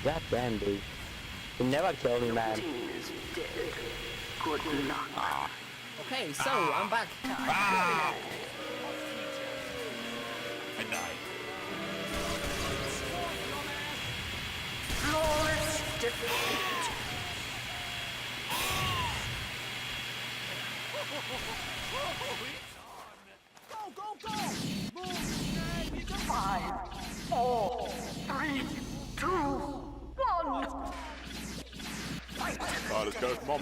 God damn, dude. You never kill me, man. Good luck. Okay, so I'm back. Ah! I died. Flawless defeat. Go, go, go! Move! 5, 4, 3, 2, 1. Fight. Oh, let's go, come on.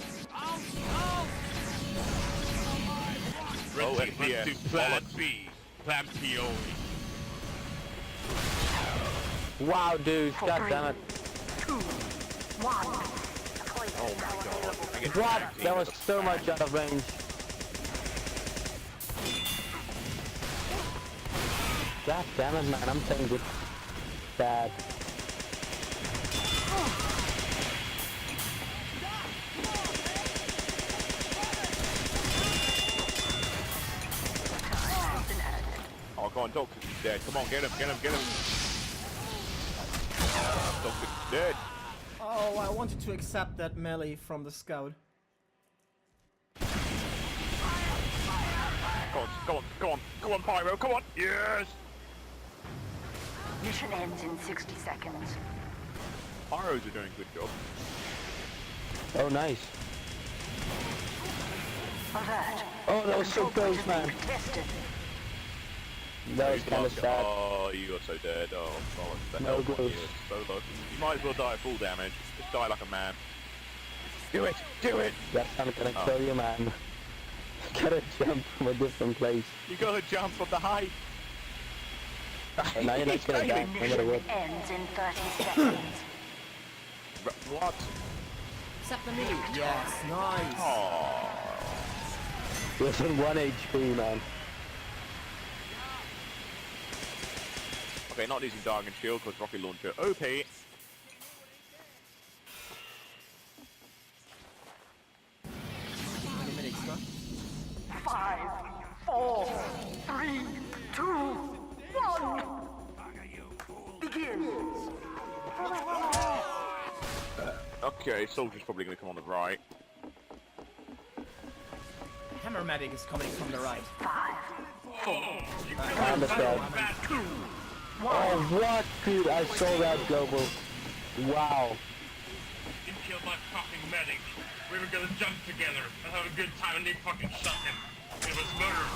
Red team FPS, must do plan B. Plan P only. Wow, dude. God damn it. 2, 1. Oh my god. I get What? tag team That with was a so much out of range. God damn it, man. I'm saying this bad. Oh, go on, Doctor's dead. Come on, get him, get him, get him. Doctor's dead. Oh, I wanted to accept that melee from the scout. Go on, go on, go on, go on, Pyro, come on. Yes! Mission ends in 60 seconds. Pyros are doing a good job. Oh, nice. Alert. Oh, that was so Control point close, is man. being contested. That was kind of sad. Oh, you are so dead. Oh, bollocks. The No hell goes. you so low. You might as well die at full damage. Just die like a man. Do it! Do it! That's not gonna kill you, man. Gotta jump from a different place. You gotta jump from the height. And now you're not gonna die, no matter what. Ends in 30 seconds. What? Accept the melee. Yes, nice. Oh. He was on 1 HP, man. Okay, not using Dark Shield because rocket launcher OP. Any medics, huh? 5, 4, 3, 2, 1. Begin. Okay, soldier's probably gonna come on the right. Hammer medic is coming from the right. 5, 4, I understand. 2, 1. Oh, what, dude? I saw that global. Wow. You killed my fucking medic. We were gonna jump together and have a good time and they fucking shot him. It was murder.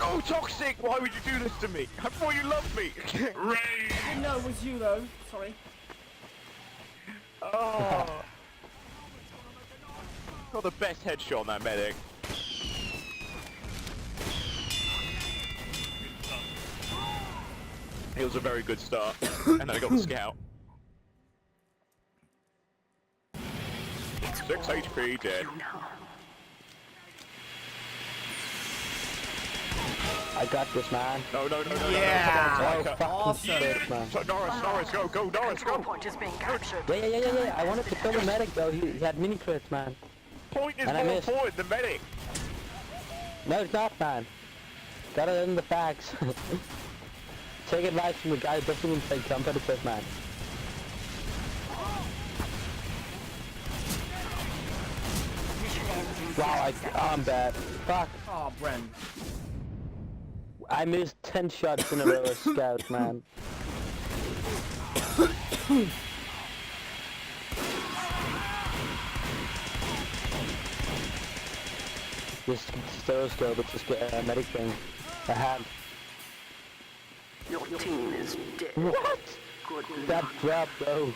Oh, Toxic! Why would you do this to me? I thought you loved me! Ray! Didn't know it was you though. Sorry. Oh. Got the best headshot on that medic. It was a very good start. And then I got the scout. 6 HP, dead. I got this, man. No, no, no, no, Yeah. no, no, Oh, come on, fucking Awesome. shit, man. So, Norris, go, go, Norris, Control go! point is being captured. Yeah. I wanted to kill the medic, though. He had mini crits, man. Point is And I more missed. important than medic! No, it's not, man. Gotta in the facts. Take advice from the guy who doesn't even play competitive, man. Mission ends in 60 Wow, seconds. I'm bad. Fuck. Oh, Bren. I missed 10 shots in a row as scout, man. This stereoscope, it's just a medic thing. I had. Your team is dead. What? Good That luck. drop, bro.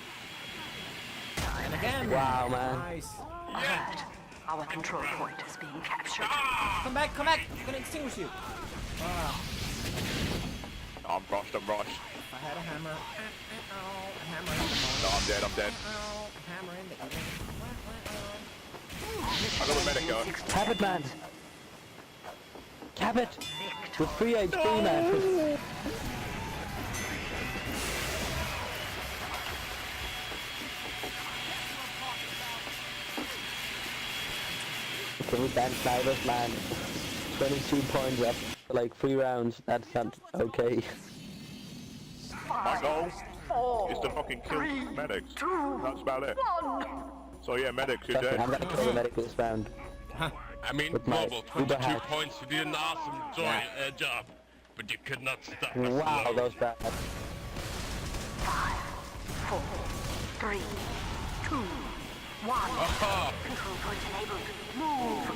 And again. Wow, man. Nice. Alert. Our control point is being captured. Come back, come back. I'm gonna extinguish you. Ah, I'm rushed, I'm rushed. if I had a hammer. A hammer in the No, I'm dead, I'm dead. A hammer in the I got the medic going. Cap it, man. Cap it. With 3 HP, man. Can we ban snipers, man? 22 points after like 3 rounds. That's not okay. My goal. 4, is to fucking kill medics. That's about it. So yeah, medics, you're Trust me, dead. I'm gonna kill the medic this round. I mean, With my Global, Uber 22 hack. points. You did an awesome job, but you could not stop us. Wow, now. that was bad. 5, 4, 3, 2, 1. Oh, Control point enabled. Move.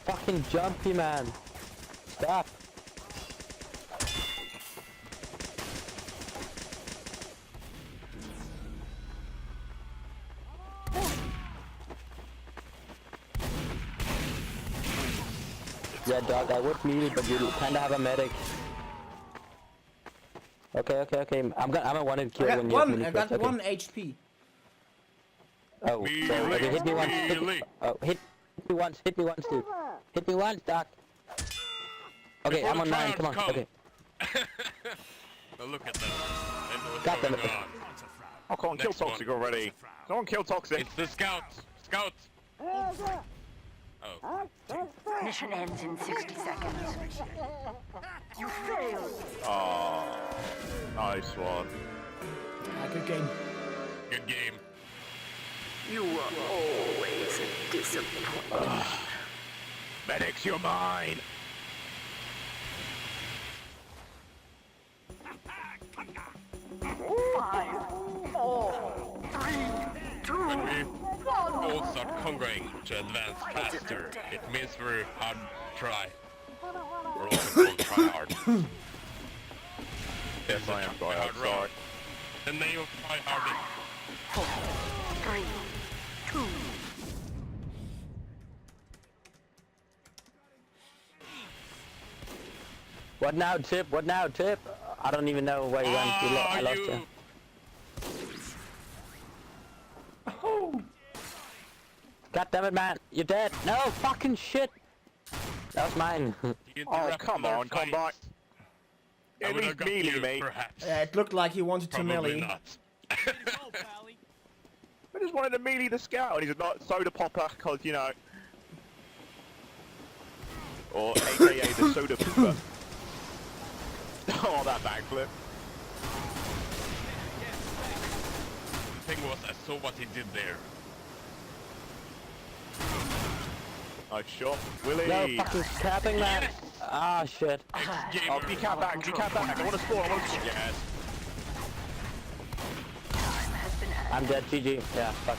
Fucking jumpy, man. Stop. Yeah, dog, I would melee, but you kinda have a medic. Okay. I'm gonna want to kill when you have melee I got first, okay. 1 HP. Oh, so okay, hit me once. Hit me once, dude. Hit me once, doc. Okay, Before I'm the on 9, tryhards come on, come. okay. now look at them. They know what's Got them. going on. Oh, come on, kill Next one. Toxic already. Come on, kill Toxic. It's the scouts. Scouts. Oh. Mission ends in 60 seconds. You failed. Oh, nice one. Good game. Good game. You are always a disappointment. Medics, you're mine. Five, 4, 3, 2, When we all start conquering to advance faster, it means we're hard to try. We're also called try hard. Yes, I am try hard, sorry. The name of try hard 4, 3, 2. What now, Tip? What now, Tip? I don't even know where you went. I lost you. God damn it, man. You're dead. No, fucking shit. That was mine. Oh, come on, come back. I At would have least got melee, you, mate. perhaps. It looked like he wanted to Probably melee. not. I just wanted to melee the scout, and he's not soda popper, cause you know. Or AKA the soda pooper. Oh, that backflip. The thing was, I saw what he did there. Nice shot. Willie! No fucking capping, man. Ah, shit. Ex-gamer. Oh, decap back, decap back. I want to spawn, I want to spawn. Yes. I'm dead, GG. Yeah, fuck.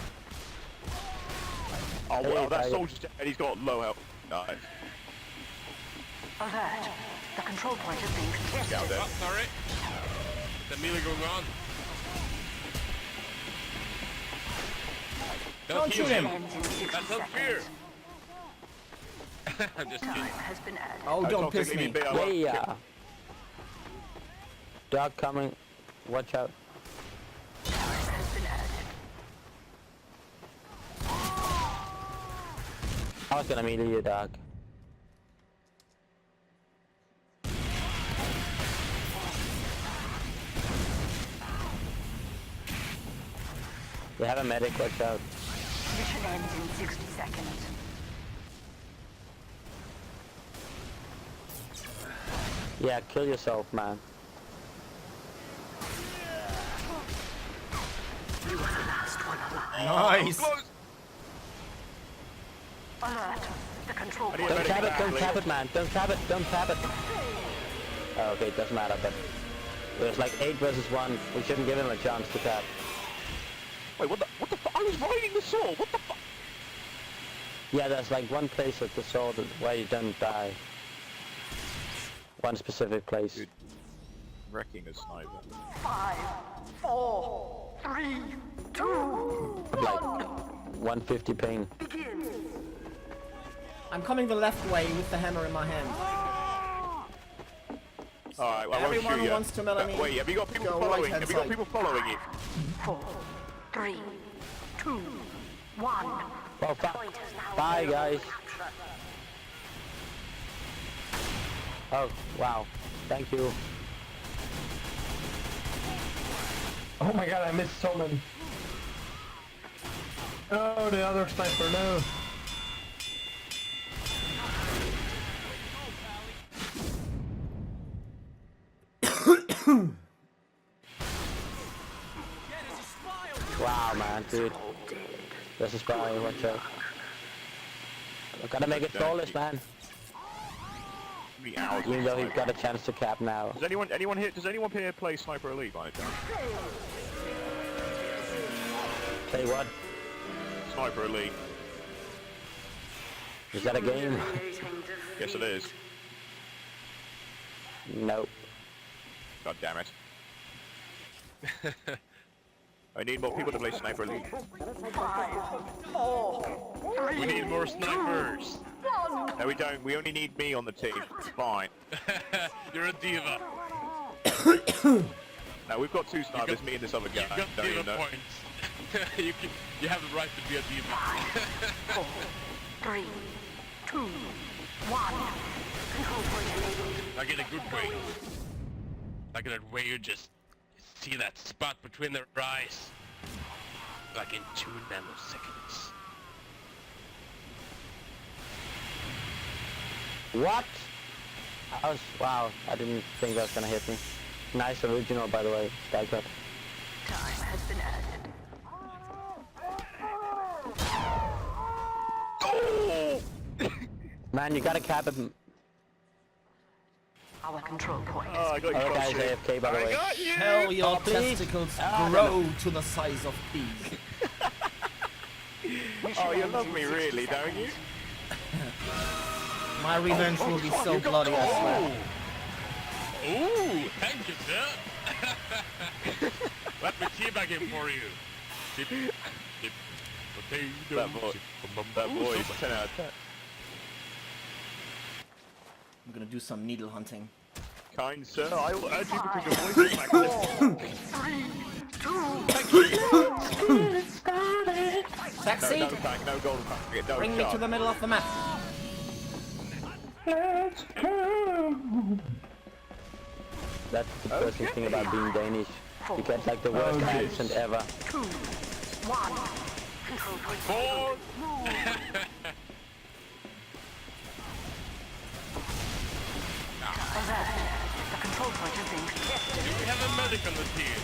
Oh, Hey, wow, that target. soldier's dead, and he's got low health. Nice. Alert. The control point is being Scout contested. dead. Oh, sorry. The melee going on. Don't shoot him. Ends in 60 That's not fair. seconds. I'm just Time kidding. has been added. Oh, don't Toxic, piss leave me. be, I won't Yeah. kill. Dog coming. Watch out. Time has been added. I was gonna melee you, dog. You have a medic, watch out. Mission ends in 60 seconds. Yeah, kill yourself, man. You are the last one alive. Nice. Close. Alert. The control point. Don't tap it, back, don't please. tap it, man. Don't tap it, don't tap it. Oh, okay, it doesn't matter, but there's like 8 versus 1. We shouldn't give him a chance to tap. Wait, what the fuck? I was riding the saw, what the fuck? Yeah, there's like one place at the sword where you don't die. One specific place. Dude. Wrecking a sniper. 5, 4, 3, 2, Like 150 ping. begin. I'm coming the left way with the hammer in my hand. Alright, well, I won't Everyone shoot who you. wants to melee me, Wait, have you got people go following? right-hand Have you got side. people following you? 4, 3, 2, 1. Well, Point is now bye, available guys. for capture. Oh, wow. Thank you. Oh my god, I missed so many. Oh, the other sniper, no. Wow, man, dude. This is probably watch out. I gotta make it flawless, man. Hours Even though he's got a chance to cap now. Does anyone here play Sniper Elite by any chance? Say what? Sniper Elite. Is that a game? Yes, it is. Nope. God damn it. I need more people to play Sniper Elite. We need more snipers. No, we don't. We only need me on the team. It's fine. You're a diva. No, we've got two snipers, me and this other guy. You've got Don't even diva know. points. You have the right to be a diva. 4, 3, 2, 1. Control point enabled. Like in a good way. Like in that way you just see that spot between their eyes. Like in 2 nanoseconds. What? Wow, I didn't think that was gonna hit me. Nice original, by the way. Stack up. Time has been added. Oh! Man, you gotta cap him. Our control point Oh, I is got you, Other guy's shit. AFK, by the I way. got you! Tell your Oh, please. testicles Ah, grow to the size of peas. Oh, you love me really, don't you? My revenge will be so bloody, I swear. Ooh, thank you, sir. Let me teabag him for you. Chip, chip, potato, That Ooh, voice, so 10 out of 10. I'm gonna do some needle hunting. Kind sir, I will urge you to put your voice back to Taxi, No tank, no golden tank. No bring me to the middle of the map. That's the depressing thing about being Danish. You get like the worst accent ever. 2, 1. Control point 4. The control point is being contested. Do we have a medic on the team?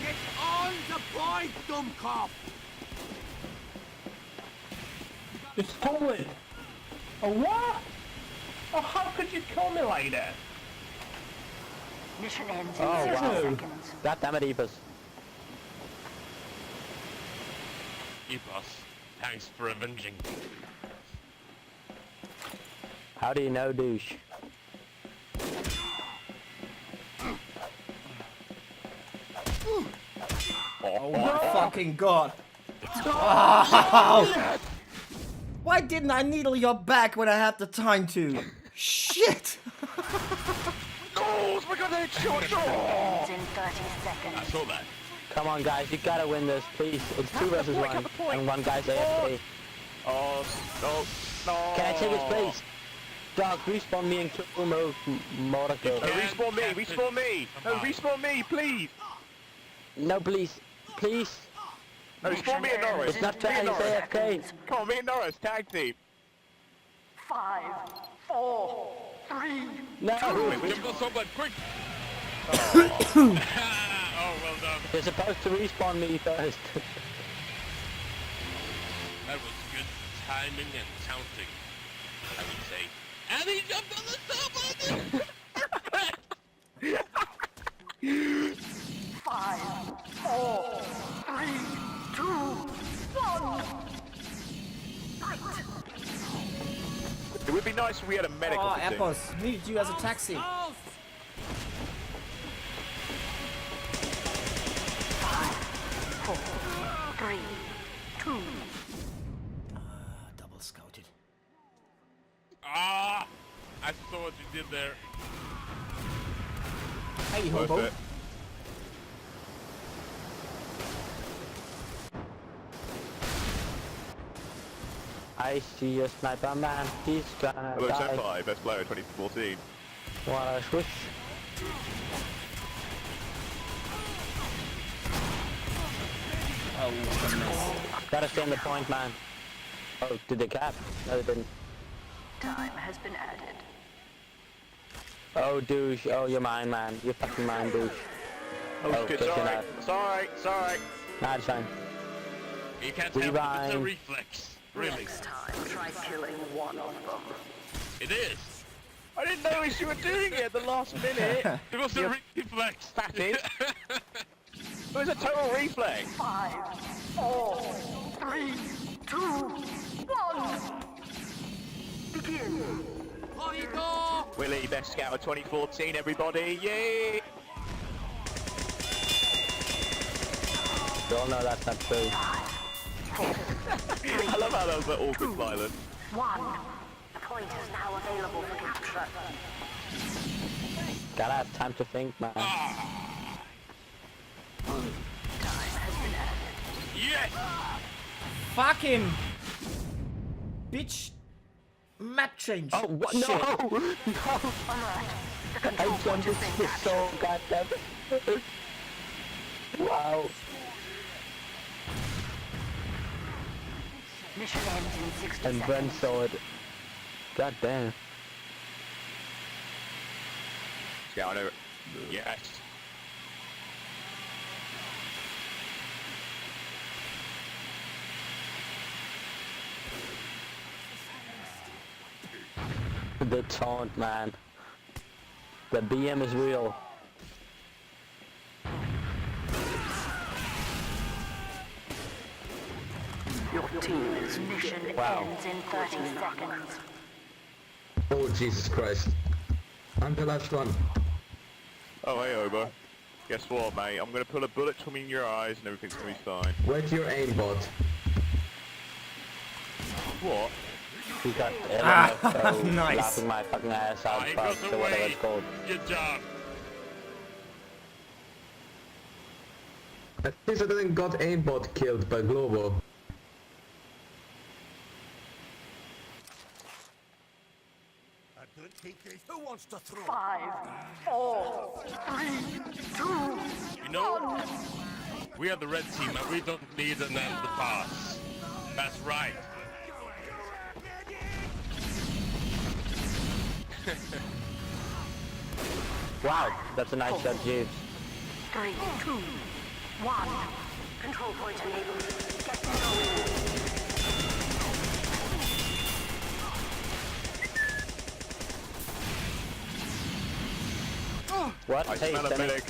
Get on the point, dummkopf! You stole it! A what? Oh, how could you kill me like that? Mission ends in Oh, 60 wow. seconds. God damn it, Eepus. Epos, thanks for avenging me. How do you know, douche? Oh my fucking god. Wow. Why didn't I needle your back when I had the time to? Shit! Oh, my god, they shot! Ends in 30 I seconds. saw that. Come on, guys, you gotta win this, please. It's 2 versus 1, and one guy's AFK. Oh, no. Can I take his place? Dog, respawn me and kill Motorco. No, respawn me, respawn me! No, respawn me, please! No, please. Please. No, respawn me and Norris. It's not Me fair, and he's Norris. AFK. Come on, me and Norris, tag team. 5, 4, 3. No. Jump on someone, quick! Oh, well done. You're supposed to respawn me first. That was good timing and counting, I would say. And he jumped on the top! 5, 4, 3, 2, 1. Fight. It would be nice if we had a medic Oh, on the team. Epos, need you as a taxi. 4, 3, 2. Double scouted. Ah! I saw what you did there. Hey, Worth hobo. it. I see a sniper man. He's gonna Hello, die. Senpai, best player 2014. Wanna switch? Oh, goodness. Gotta stay on the point, man. Oh, did they cap? No, they didn't. Time has been added. Oh, douche. Oh, you're mine, man. You're fucking mine, douche. Oh, shit, taking sorry. out. Sorry, sorry. Nah, it's fine. You can't help it, it's a Rewind. reflex. Really. Next time, try killing one of them. It is. I didn't notice you were doing it at the last minute. It was a reflex. Fatties. It was a total reflex. 5, 4, 3, 2, 1. Begin. Willie, best scout of 2014, everybody. Yay! You all know that's not true. I love how that was an awkward silence. 1. The point is now available for capture. Gotta have time to think, man. Yes! Fuck him! Bitch! Map change! Oh, what? Shit. No! No! I jumped into so goddamn. Wow. Mission ends in 60 And seconds. Brent saw it. God damn. Scout over. Yes. The taunt, man. The BM is real. Your team's mission Wow. ends in 30 seconds. Oh, Jesus Christ. I'm the last one. Oh, hey, Obo. Guess what, mate? I'm gonna pull a bullet between your eyes and everything's gonna be fine. Where's your aimbot? What? He got Nice. laughing my fucking ass out, I fuck, got so whatever away. it's called. Good job. At least I didn't got aimbot killed by Globo. Who wants to throw? 5, 4, 3, 2. You know, we are the red team and we don't need an end to pass. That's right. Wow, that's a nice shot, Jeeves. 3, 2, 1. Control point enabled. Get going. What? I Hey, smell a Dennis. medic.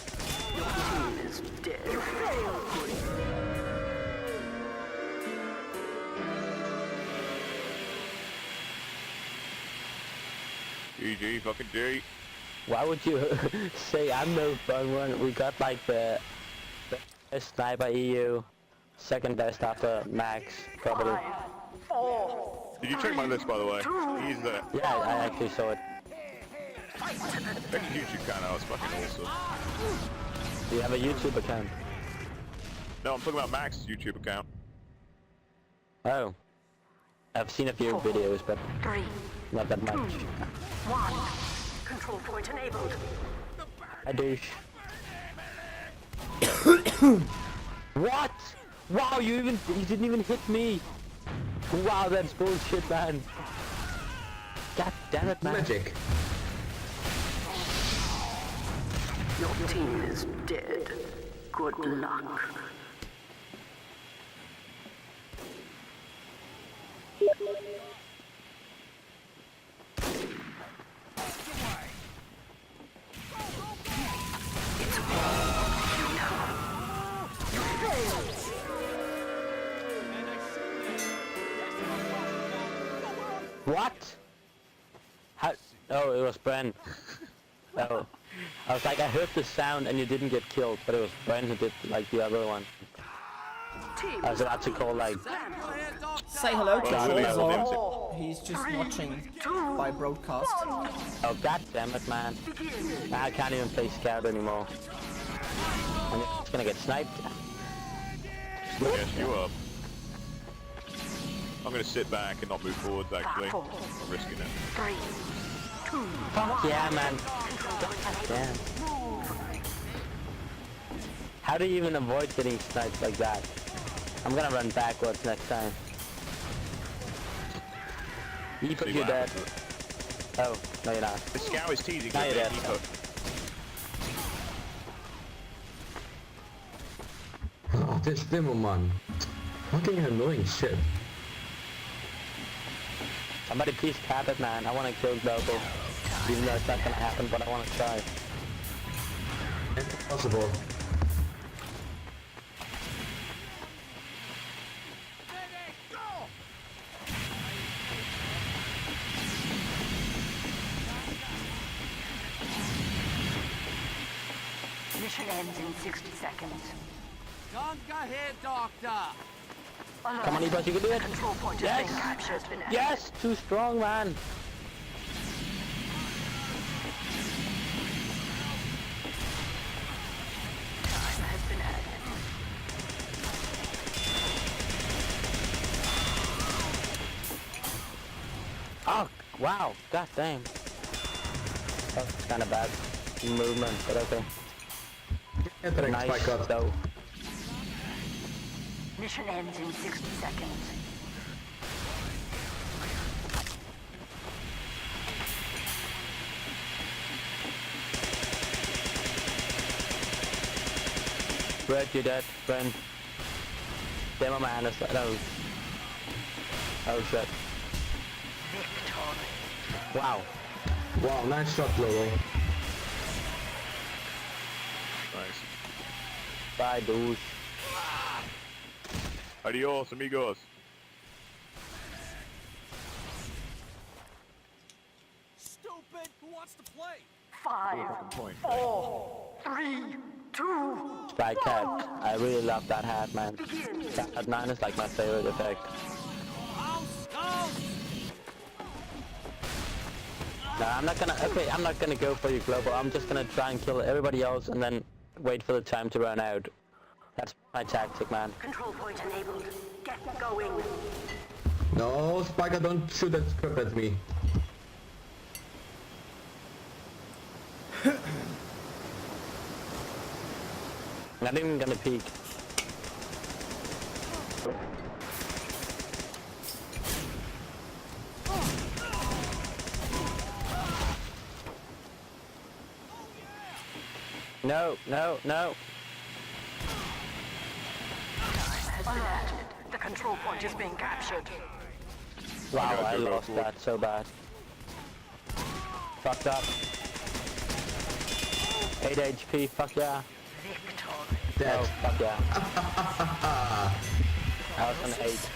Your team is dead. You failed. GG, fucking G. Why would you say I'm no fun when we got like the best sniper EU, second best after Max, probably. 5, 4. Did you check my list, by the way? He's there. Yeah, I actually saw it. Check his YouTube channel, it's fucking awesome. Do you have a YouTube account? No, I'm talking about Max's YouTube account. Oh. I've seen a few videos, but 3, not that much. 1. Control point enabled. I douche. What? Wow, you didn't even hit me. Wow, that's bullshit, man. God damn it, man. Magic. Your team is dead. Good luck. What? How? Oh, it was Bren. Oh. I was like, I heard the sound and you didn't get killed, but it was Bren who did like the other one. I was about to call like, Say hello to God, Zor. He's just watching by broadcast. oh god damn it, man. I can't even play Scout anymore. I'm just gonna get sniped. Yes, you are. I'm gonna sit back and not move forwards, actually. I'm risking it. 3, 2, Fuck yeah, man. Damn. How do you even avoid getting sniped like that? I'm gonna run backwards next time. You put See your what dead. happens. Oh, no you're not. The scout is teasing Now me. you're dead. Oh, this demo man. Fucking annoying shit. Somebody please cap it, man. I want to kill Global. Even though it's not gonna happen, but I want to try. Impossible. Mission ends in 60 seconds. Don't go here, Doctor. Come on, Ebos, you can do it. Control point Yes. has been captured. Yes, too strong, man. Time has been added. Oh, wow. God damn. That's kind of bad movement, but okay. Get wrecked, Nice, Spike up. though. Mission ends in 60 seconds. Red, you dead, friend. Demo man is no. Oh shit. Victory. Wow. Wow, nice shot, Lolo. Nice. Bye, douche. Adios, amigos. Stupid. Who wants to play? 5, Point. 4, 3, 2. Strike hat. I really love that hat, man. That 9 is like my favorite effect. House, house. No, I'm not gonna. Okay, I'm not gonna go for you, Global. I'm just gonna try and kill everybody else and then wait for the time to run out. That's my tactic, man. Control point enabled. Get going. No, Spiker, don't shoot that script at me. Not even gonna peek. No, no, no. Has been added. The control point is being captured. Wow, I go lost forward. that so bad. Fucked up. 8 HP, fuck yeah. Victory. Dead. Oh, fuck yeah. I was on 8.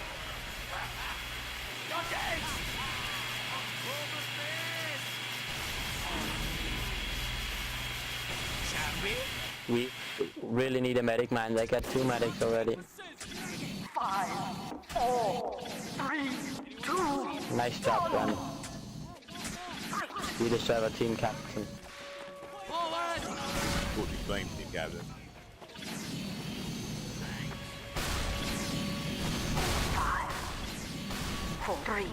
We really need a medic, man. They got 2 medics already. 5, 4, 3, 2. Nice job, Ben. You deserve a team captain. Thought you blamed team captain. 4, 3,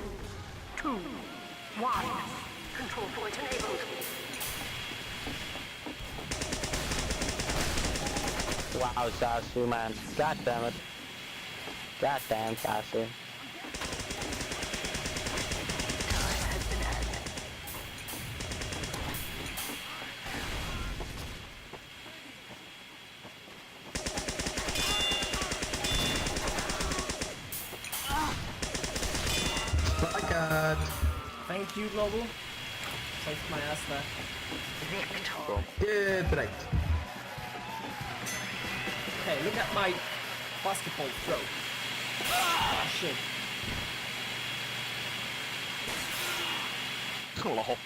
2, 1. Control point enabled. Wow, Sasu, man. God damn it. God damn, Sasu. Has been added. Spiker! Thank you, Global. Saved my ass there. Victory. Get wrecked. Okay, look at my basketball throw. Ah, shit. Lol.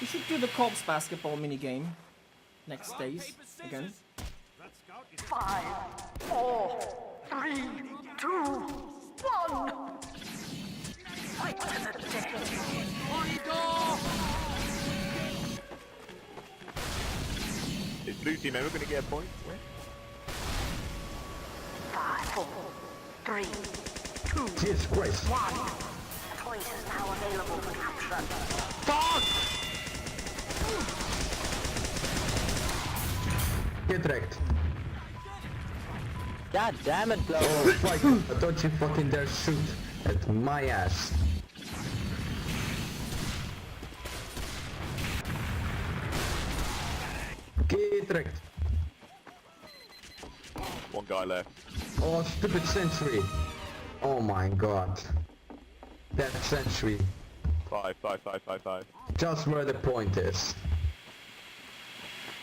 We should do the Cops basketball minigame next days again. 5, 4, 3, 2, 1. Fight to the death. Is blue team ever going to get a point? 5, 4, 3, 2, Jesus Christ. 1. The point is now available for capture. Get wrecked. God damn it, Global. Oh, Spiker, don't you fucking dare shoot at my ass. Get wrecked. One guy left. Oh, stupid sentry. Oh my god. That sentry. 5, 5, 5, 5, 5. Just where the point is.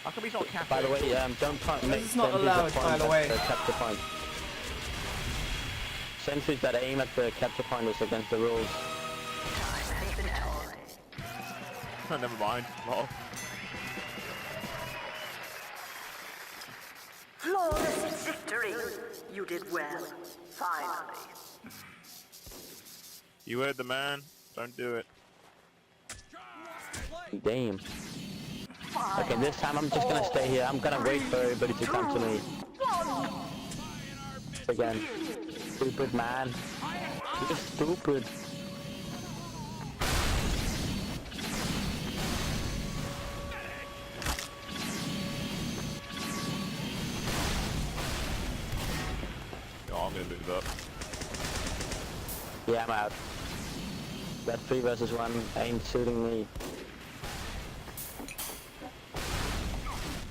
How come he's not captured? By the way, don't make This is not sentries allowed, that point by the at way. the capture point. Sentries that aim at the capture point is against the rules. Never mind. Well, Flawless victory. You did well. Finally. you heard the man. Don't do it. Damn. Okay, this time I'm just gonna stay here. I'm gonna wait for everybody to come to me. Again. Stupid man. You're stupid. Oh, I'm gonna move up. Yeah, I'm out. That 3 versus 1 ain't suiting me.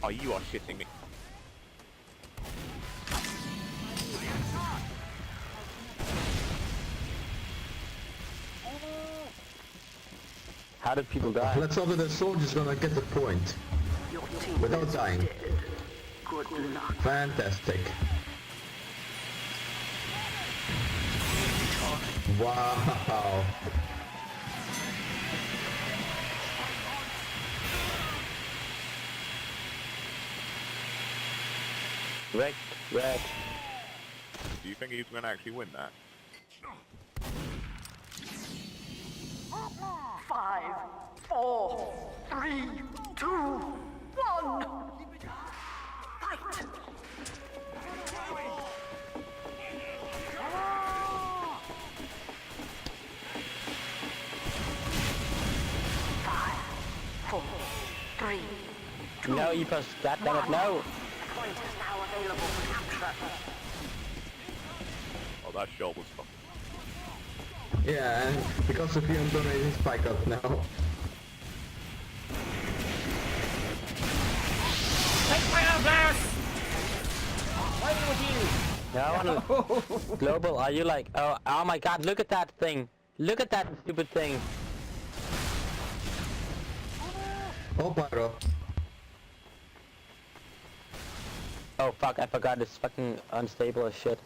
Oh, you are shitting me. How did people die? Let's hope that the soldier's gonna get the point. Your team Without is dying. dead. Good luck. Fantastic. Wow. Wreck, wreck. Do you think he's gonna actually win that? 5, 4, 3, 2, 1. Fight. No, you press goddammit, no! Point is now available for capture. Oh, that shot was fucking. Yeah, and because of you I'm donating spike up now. Take my blast! Why would you? No, Global, are you like, oh my god, look at that thing! Look at that stupid thing! Oh, Pyro. Oh fuck, I forgot it's fucking unstable as shit.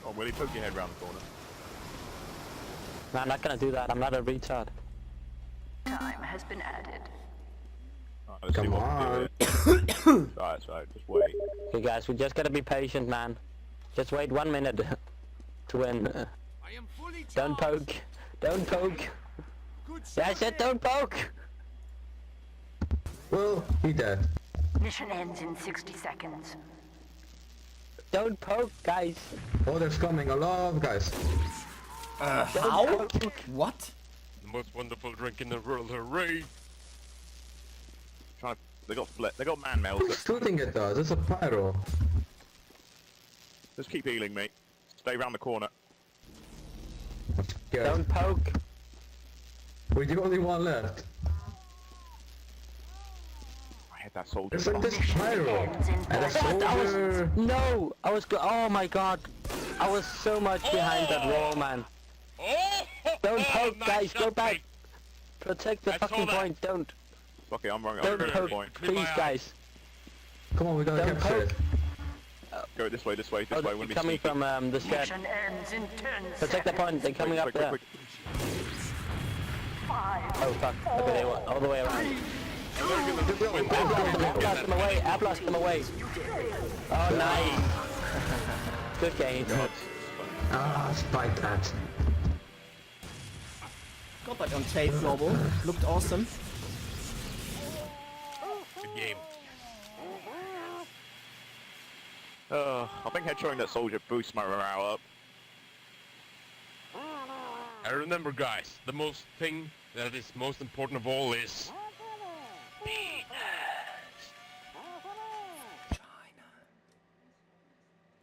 Oh, will he poke your head round the corner? No, I'm not gonna do that, I'm not a retard. Time has been added. Alright, let's see Come what on. we can do. Right, so just wait. Okay guys, we just gotta be patient, man. Just wait 1 minute to win. I am fully Don't charged. poke. Don't poke. Good Yeah, I said don't poke! Well, he dead. Mission ends in 60 seconds. Don't poke, guys. Oh, there's coming a lot of guys. How? What? The most wonderful drink in the world, hooray! They got man mails. Who's shooting at us? It's a Pyro. Just keep healing me. Stay round the corner. Yeah. Don't poke. We're the only one left. I hit that soldier. There's like this Pyro. And a soldier. No! oh my god. I was so much behind that wall, man. Oh! Don't poke, nice guys, shot, go back. mate. Protect the I saw fucking that. point, don't. Okay, I'm running. Don't I'm poke, point. please, guys. Come on, we gotta Don't capture poke. it. Go this way, this way, Oh, this way. they're When we coming sneak. from the shed. Mission ends in 10 Protect the seconds. point, they're coming up there. 5, Oh fuck, okay, they went all the way around. I blast them away, I blast them away. Oh, nice. Good game. Ah, spike that. Got that on tape, Global. Looked awesome. Good game. I think headshotting that soldier boosts my morale up. And remember guys, the most thing that is most important of all is